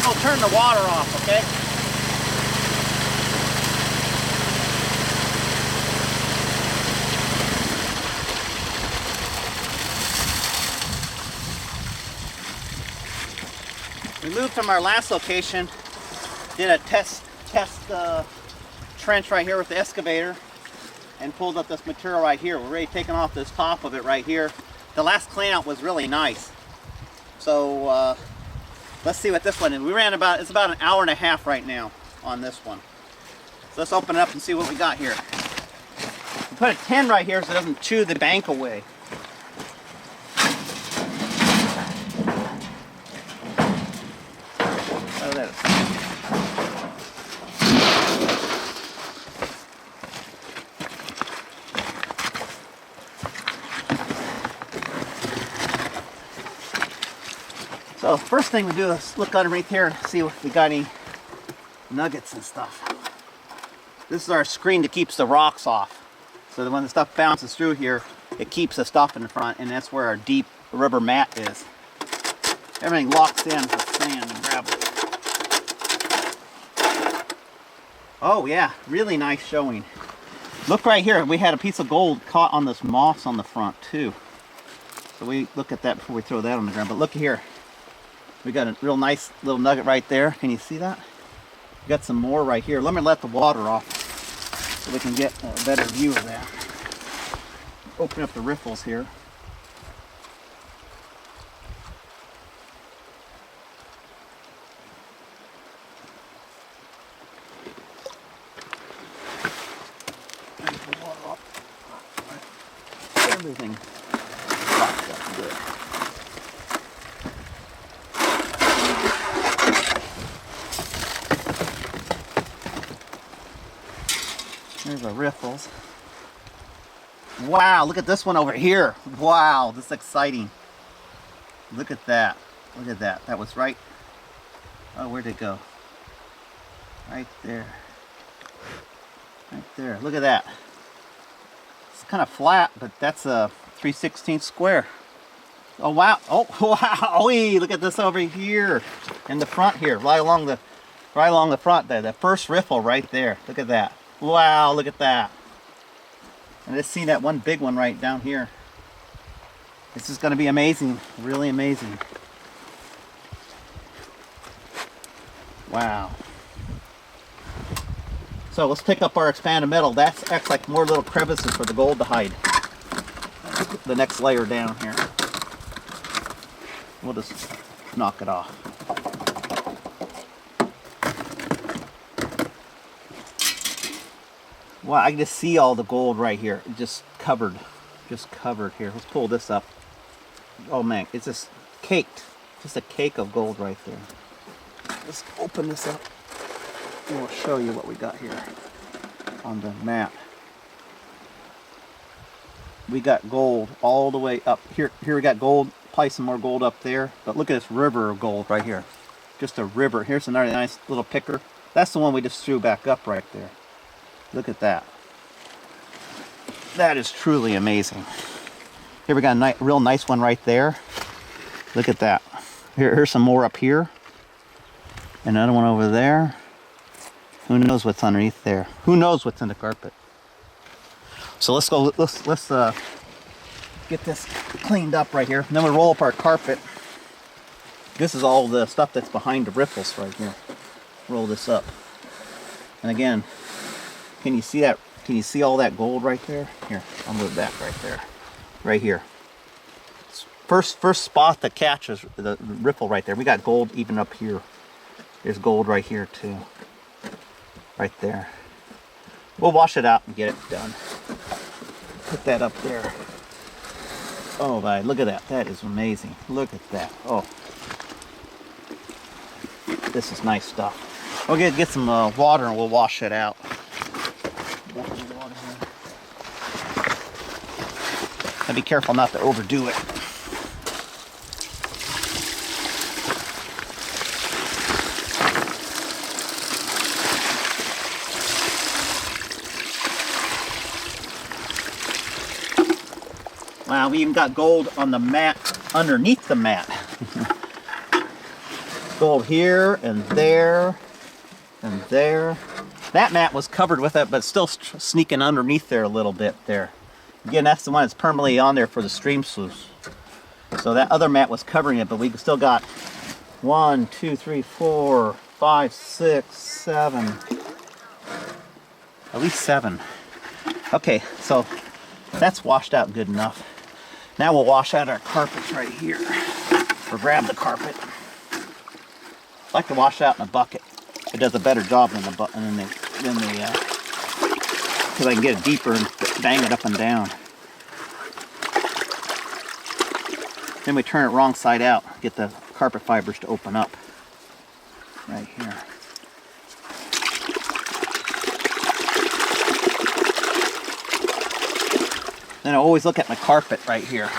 let's go turn the water off, okay? We moved from our last location, did a test trench right here with the excavator, and pulled up this material right here. We're already taking off this top of it right here. The last clean out was really nice. So let's see what this one is. We ran it's about an hour and a half right now on this one. So let's open it up and see what we got here. We put a 10 right here so it doesn't chew the bank away. Oh, that is. So first thing we do is look underneath here and see if we got any nuggets and stuff. This is our screen that keeps the rocks off. So that when the stuff bounces through here, it keeps the stuff in the front, and that's where our deep rubber mat is. Everything locks in with sand and gravel. Oh yeah, really nice showing. Look right here, we had a piece of gold caught on this moss on the front too. So we look at that before we throw that on the ground. But look here. We got a real nice little nugget right there. Can you see that? We got some more right here. Let me let the water off so we can get a better view of that. Open up the riffles here. Everything locked up good. There's our riffles. Wow, look at this one over here. Wow, this is exciting. Look at that. Look at that. That was right. Oh, where'd it go? Right there. Right there. Look at that. It's kind of flat, but that's a 3/16 square. Oh wow! Oh wow! Look at this over here in the front here, right along the front there. The first riffle right there. Look at that! Wow! Look at that! And just see that one big one right down here. This is going to be amazing, really amazing. Wow! So let's pick up our expanded metal. That acts like more little crevices for the gold to hide. The next layer down here. We'll just knock it off. Wow, I can just see all the gold right here. Just covered here. Let's pull this up. Oh man, it's just caked. Just a cake of gold right there. Let's open this up and we'll show you what we got here on the map. We got gold all the way up here. Here we got gold, probably some more gold up there. But look at this river of gold right here. Just a river. Here's another nice little picker. That's the one we just threw back up right there. Look at that. That is truly amazing. Here we got a real nice one right there. Look at that. Here's some more up here. Another one over there. Who knows what's underneath there? Who knows what's in the carpet? So let's go. Let's get this cleaned up right here. And then we roll up our carpet. This is all the stuff that's behind the riffles right here. Roll this up. And again, can you see that? Can you see all that gold right there? Here, I'll move that right there. Right here. First spot that catches the riffle right there. We got gold even up here. There's gold right here too. Right there. We'll wash it out and get it done. Put that up there. Oh my, look at that. That is amazing. Look at that. Oh. This is nice stuff. We'll get some water and we'll wash it out. And be careful not to overdo it. Wow, we even got gold on the mat, underneath the mat. gold here and there and there. That mat was covered with it, but still sneaking underneath there a little bit there. Again, that's the one that's permanently on there for the stream sluice. So that other mat was covering it, but we still got 1, 2, 3, 4, 5, 6, 7. At least 7. Okay, so that's washed out good enough. Now we'll wash out our carpets right here. Or grab the carpet. I like to wash it out in a bucket. It does a better job than the because I can get it deeper and bang it up and down. Then we turn it wrong side out, get the carpet fibers to open up. Right here. Then I always look at my carpet right here.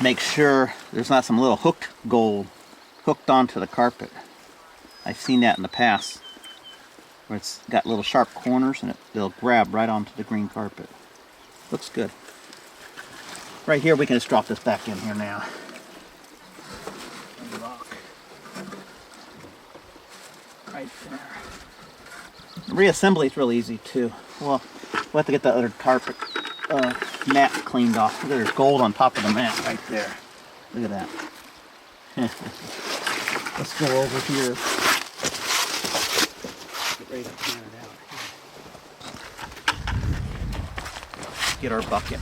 Make sure there's not some little hooked gold hooked onto the carpet. I've seen that in the past, where it's got little sharp corners and it'll grab right onto the green carpet. Looks good. Right here, we can just drop this back in here now. Rock. Right there. Reassembly is really easy too. Well, we'll have to get the other carpet mat cleaned off. Look, there's gold on top of the mat right there. Look at that. Let's go over here. Get ready to pan it out. Get our bucket.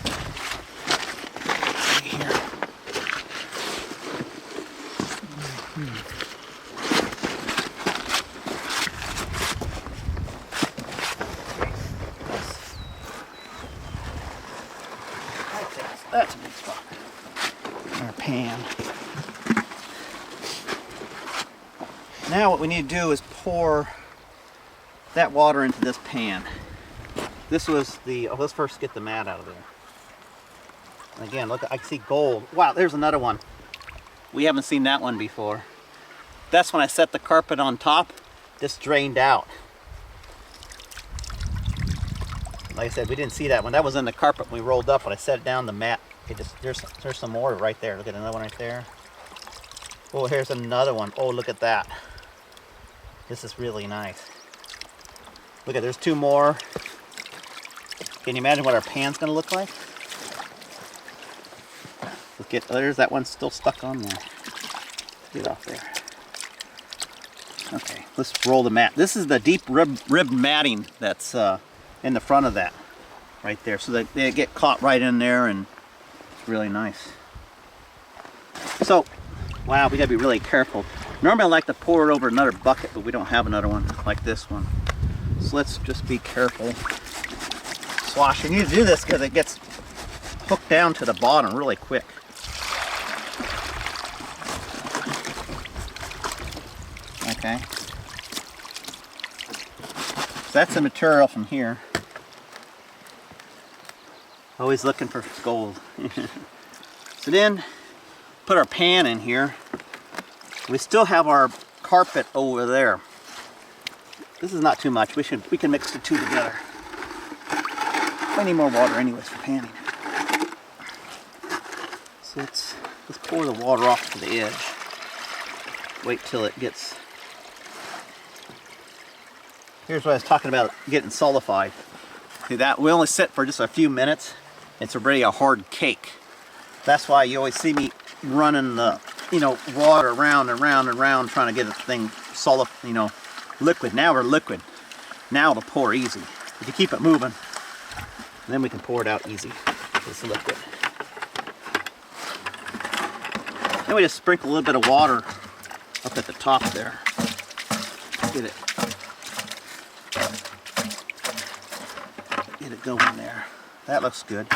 Right here. That's a big spot. Our pan. Now what we need to do is pour that water into this pan. This was the, let's first get the mat out of there. And again, look, I can see gold. Wow, there's another one. We haven't seen that one before. That's when I set the carpet on top. This drained out. Like I said, we didn't see that one. That was in the carpet when we rolled up. When I set it down, the mat, it just, there's some more right there. Look at another one right there. Oh, here's another one. Oh, look at that. This is really nice. Look at, there's 2 more. Can you imagine what our pan's gonna look like? Look at, there's that one still stuck on there. Get off there. Okay, let's roll the mat. This is the deep ribbed matting that's in the front of that, right there. So that they get caught right in there, and it's really nice. So, wow, we gotta be really careful. Normally I like to pour it over another bucket, but we don't have another one like this one. So let's just be careful. Slosh. You need to do this because it gets hooked down to the bottom really quick. Okay. So that's the material from here. Always looking for gold. So then, put our pan in here. We still have our carpet over there. This is not too much. We can mix the 2 together. I need more water anyways for panning. So let's pour the water off to the edge. Wait till it gets. Here's what I was talking about, getting solidified. See that? We only sit for just a few minutes. It's already a hard cake. That's why you always see me running the, water around and around and around, trying to get the thing solid, liquid. Now we're liquid. Now it'll pour easy. If you keep it moving, then we can pour it out easy. It's liquid. Then we just sprinkle a little bit of water up at the top there. Get it going there. That looks good.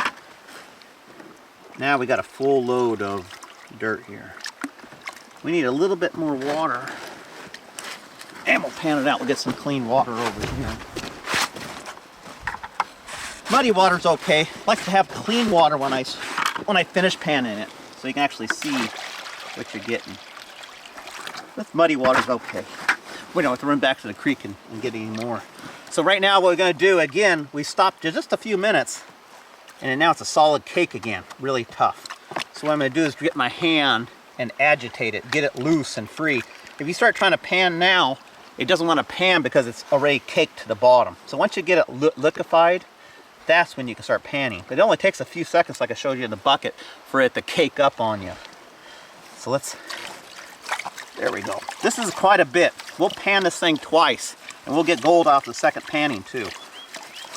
Now we got a full load of dirt here. We need a little bit more water. And we'll pan it out. We'll get some clean water over here. Muddy water's okay. I like to have clean water when I finish panning it, so you can actually see what you're getting. With muddy water's okay. We don't have to run back to the creek and get any more. So right now what we're going to do, again, we stopped just a few minutes, and now it's a solid cake again, really tough. So what I'm going to do is get my hand and agitate it, get it loose and free. if you start trying to pan now, it doesn't want to pan because it's already caked to the bottom. So once you get it liquefied, that's when you can start panning. But it only takes a few seconds, like I showed you in the bucket, for it to cake up on you. So there we go. This is quite a bit. We'll pan this thing twice, and we'll get gold off the second panning too.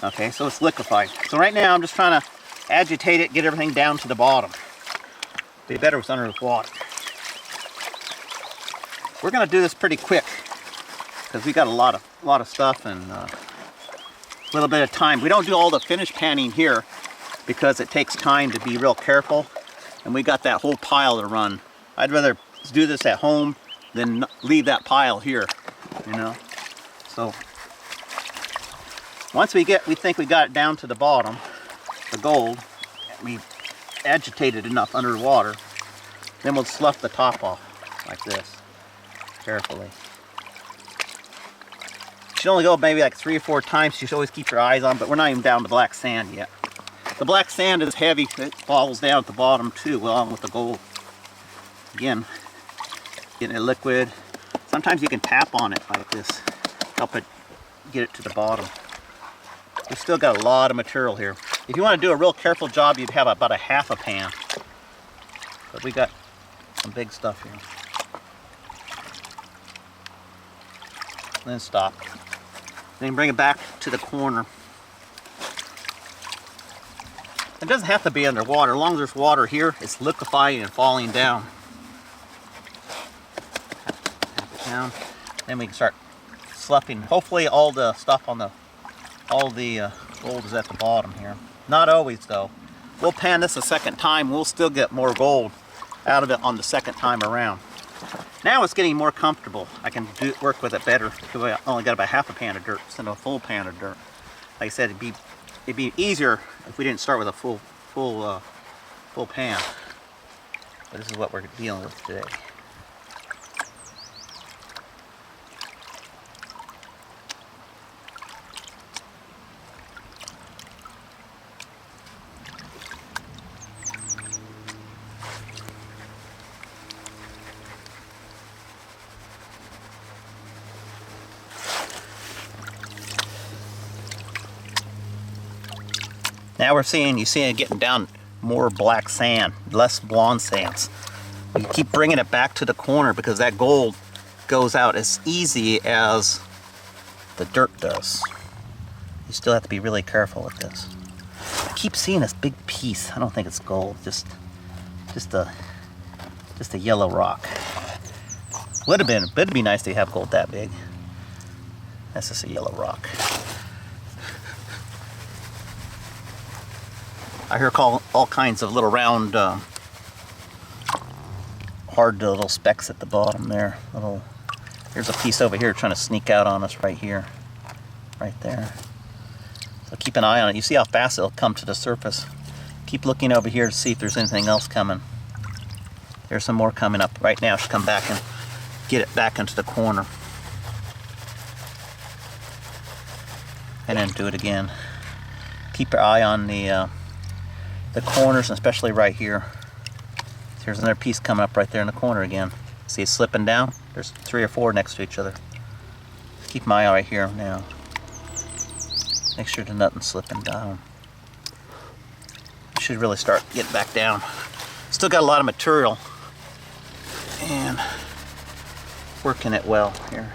Okay, so it's liquefied. So right now I'm just trying to agitate it, get everything down to the bottom. Be better with under the water. We're going to do this pretty quick because we got a lot of stuff and a little bit of time. We don't do all the finish panning here because it takes time to be real careful, and we got that whole pile to run. I'd rather do this at home than leave that pile here, you know. So once we think we got it down to the bottom, the gold, we agitated enough under the water, then we'll slough the top off like this, carefully. You should only go maybe like 3 or 4 times. You should always keep your eyes on, but we're not even down to black sand yet. The black sand is heavy, it falls down at the bottom too, along with the gold. Again, getting it liquid. Sometimes you can tap on it like this, help it get it to the bottom. We've still got a lot of material here. If you want to do a real careful job, you'd have about a half a pan. But we got some big stuff here. Then stop. Then bring it back to the corner. It doesn't have to be underwater. As long as there's water here, it's liquefying and falling down. Tap it down. Then we can start sloughing. Hopefully all the stuff on all the gold is at the bottom here. Not always though. We'll pan this a second time. We'll still get more gold out of it on the second time around. Now it's getting more comfortable. I can work with it better because I only got about half a pan of dirt instead of a full pan of dirt. Like I said, it'd be easier if we didn't start with a full pan. But this is what we're dealing with today. Now you see it getting down more black sand, less blonde sands. You keep bringing it back to the corner because that gold goes out as easy as the dirt does. You still have to be really careful with this. I keep seeing this big piece. I don't think it's gold, just a yellow rock. It'd be nice to have gold that big. That's just a yellow rock. I hear all kinds of little round, hard little specks at the bottom there. Here's a piece over here trying to sneak out on us right here, right there. So keep an eye on it. You see how fast it'll come to the surface. Keep looking over here to see if there's anything else coming. There's some more coming up right now. She'll come back and get it back into the corner. And then do it again. Keep your eye on the corners, and especially right here. Here's another piece coming up right there in the corner again. See it slipping down? There's 3 or 4 next to each other. Keep my eye right here now. Make sure there's nothing slipping down. Should really start getting back down. Still got a lot of material and working it well here.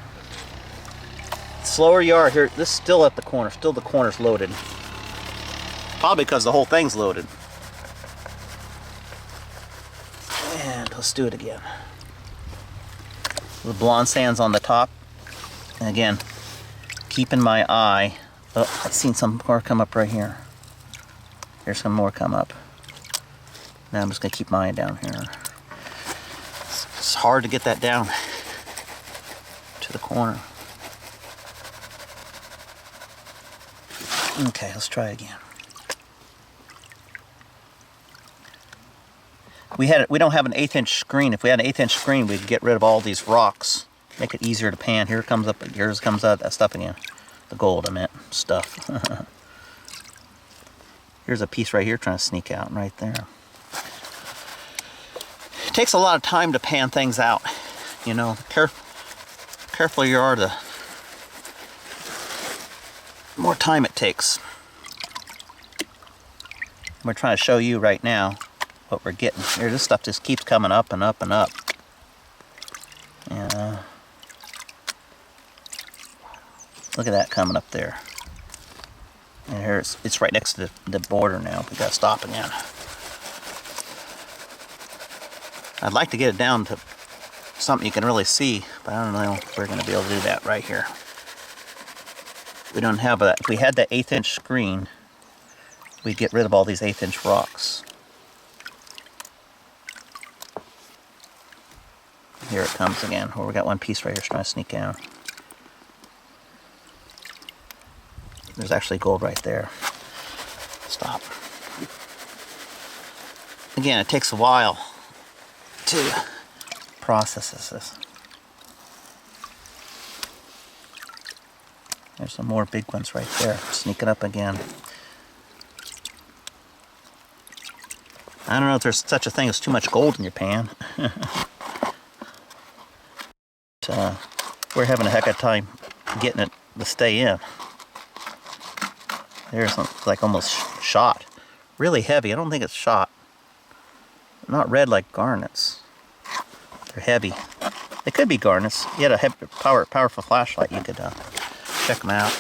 The slower you are here, this is still at the corner. Still the corner's loaded. Probably because the whole thing's loaded. And let's do it again. The blonde sand's on the top. And again, keeping my eye. Oh, I've seen some more come up right here. Here's some more come up. Now I'm just going to keep my eye down here. It's hard to get that down to the corner. Okay, let's try again. We don't have an 1/8" screen. If we had an 1/8" screen, we'd get rid of all these rocks, make it easier to pan. Here comes out that stuff again. The gold, I meant, stuff. Here's a piece right here trying to sneak out right there. It takes a lot of time to pan things out. You know, careful you are, the more time it takes. We're trying to show you right now what we're getting. Here, this stuff just keeps coming up and up and up. Yeah. Look at that coming up there. And here it's right next to the border now. We gotta stop again. I'd like to get it down to something you can really see, but I don't know if we're gonna be able to do that right here. We don't have that. If we had that 1/8 inch screen, we'd get rid of all these 1/8 inch rocks. Here it comes again. Oh, we got one piece right here trying to sneak down. There's actually gold right there. Stop. Again, it takes a while to process this. There's some more big ones right there, sneaking up again. I don't know if there's such a thing as too much gold in your pan. We're having a heck of a time getting it to stay in. There's something like almost shot. Really heavy. I don't think it's shot. Not red like garnets. They're heavy. They could be garnets. You had a heavy, powerful flashlight, you could check them out.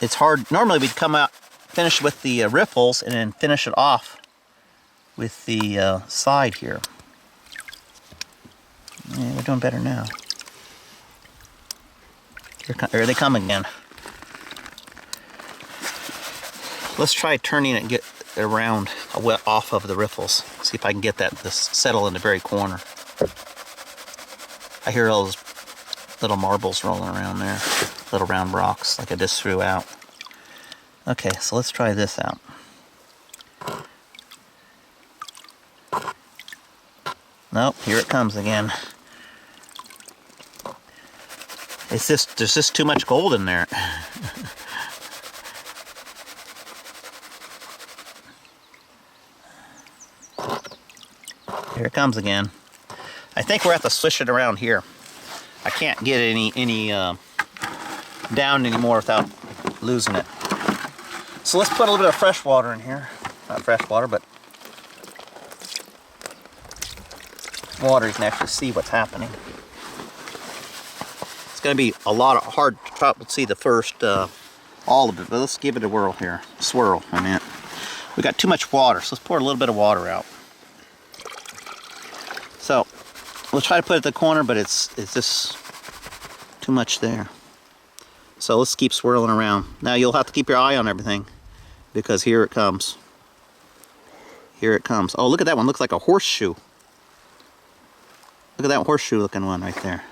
It's hard. Normally we'd come out, finish with the riffles, and then finish it off with the side here. Yeah, we're doing better now. Here they come again. Let's try turning it and get around off of the riffles. See if I can get that to settle in the very corner. I hear all those little marbles rolling around there. Little round rocks like I just threw out. Okay, so let's try this out. Nope, here it comes again. It's just, there's just too much gold in there. Here it comes again. I think we're have to swish it around here. I can't get any down anymore without losing it. So let's put a little bit of fresh water in here. Not fresh water, but water you can actually see what's happening. It's going to be a lot of hard to see the first all of it, but let's give it a whirl here. Swirl, I mean. We got too much water, so let's pour a little bit of water out. So we'll try to put it at the corner, but it's just too much there. So let's keep swirling around. Now you'll have to keep your eye on everything, because here it comes. Here it comes. Oh, look at that one. Looks like a horseshoe. Look at that horseshoe looking one right there.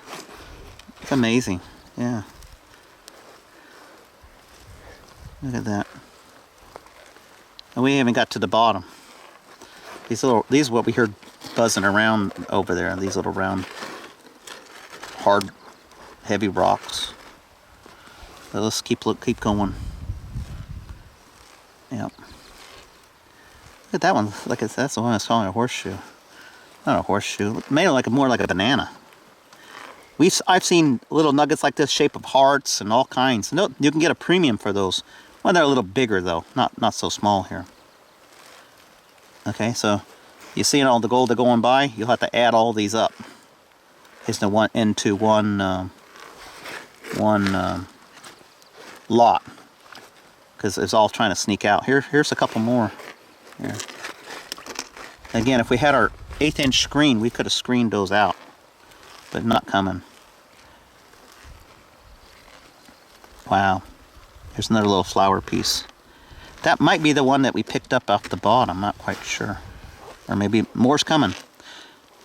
It's amazing. Yeah. Look at that. And we haven't got to the bottom. These are what we heard buzzing around over there. These little round, hard, heavy rocks. So let's keep going. Yep. Look at that one. That's the one I was calling a horseshoe. Not a horseshoe. Made it more like a banana. I've seen little nuggets like this, shape of hearts and all kinds. No, you can get a premium for those. Well, they're a little bigger though, not so small here. Okay, so you see all the gold that going by. You'll have to add all these up. Into one lot, because it's all trying to sneak out. Here's a couple more. Here. Again, if we had our 1/8 inch screen, we could have screened those out, but not coming. Wow. Here's another little flower piece. That might be the one that we picked up off the bottom. I'm not quite sure. Or maybe more's coming.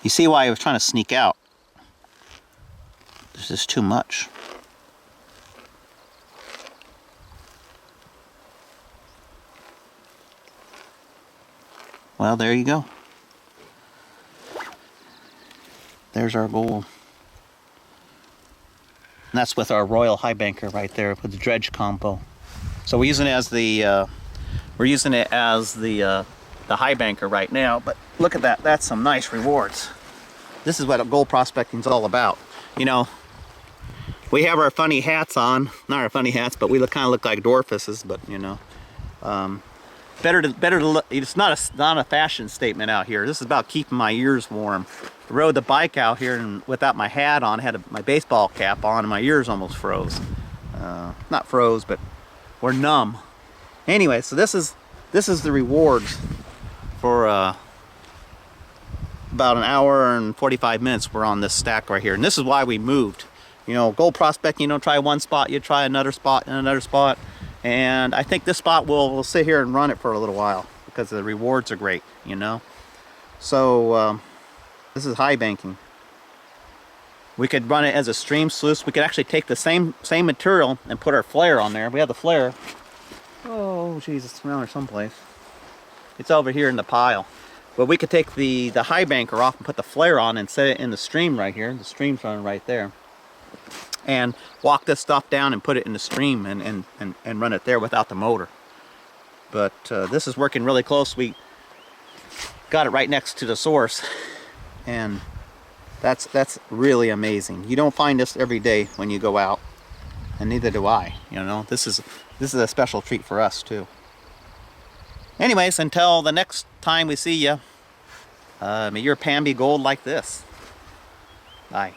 You see why I was trying to sneak out. There's just too much. Well, there you go. There's our gold. And that's with our Royal Highbanker right there with the dredge combo. So we're using it as the Highbanker right now. But look at that. That's some nice rewards. This is what gold prospecting is all about. you know, we have our funny hats on. Not our funny hats, but we kind of look like dwarfuses, but you know. Better to look. It's not a fashion statement out here. This is about keeping my ears warm. I rode the bike out here and without my hat on, had my baseball cap on, and my ears almost froze. Not froze, but were numb. Anyway, so this is the rewards for about an hour and 45 minutes. We're on this stack right here, and this is why we moved. You know, gold prospecting, you don't try one spot, you try another spot and another spot. And I think this spot we'll sit here and run it for a little while because the rewards are great, you know. So this is high banking. We could run it as a stream sluice. We could actually take the same material and put our flare on there. We have the flare. Oh, Jesus, it's around there someplace. It's over here in the pile. But we could take the high banker off and put the flare on and set it in the stream right here. The stream's running right there. And walk this stuff down and put it in the stream and run it there without the motor. But this is working really close. We got it right next to the source, and that's really amazing. You don't find this every day when you go out, and neither do I. You know, this is a special treat for us too. Anyways, until the next time we see you, may your pan be gold like this. Bye.